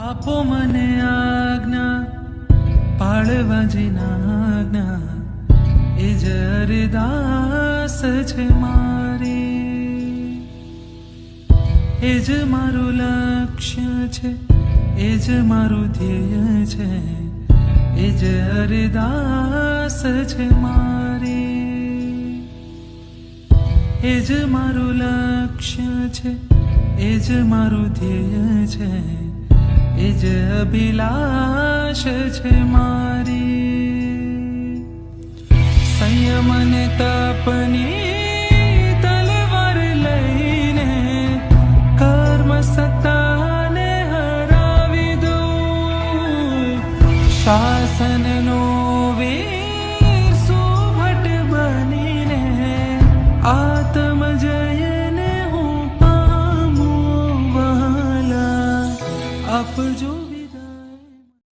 આપો મને આજ્ઞા પાળવા જેના આજ્ઞા એ જ અરદાસ છે મારી, એ જ મારું લક્ષ્ય છે, એ જ મારું ધ્યેય છે, એ જ અરદાસ છે મારી, એ જ મારું લક્ષ્ય છે, એ જ મારું ધ્યેય છે, એ જ અભિલાષ છે મારી. સંયમ અને તપની તલવાર લઈને કર્મ સત્તાને હરાવી દઉં, શાસનનો વીર સુભટ બનીને આત્મ જયને હું પામું વહાલા. આપજો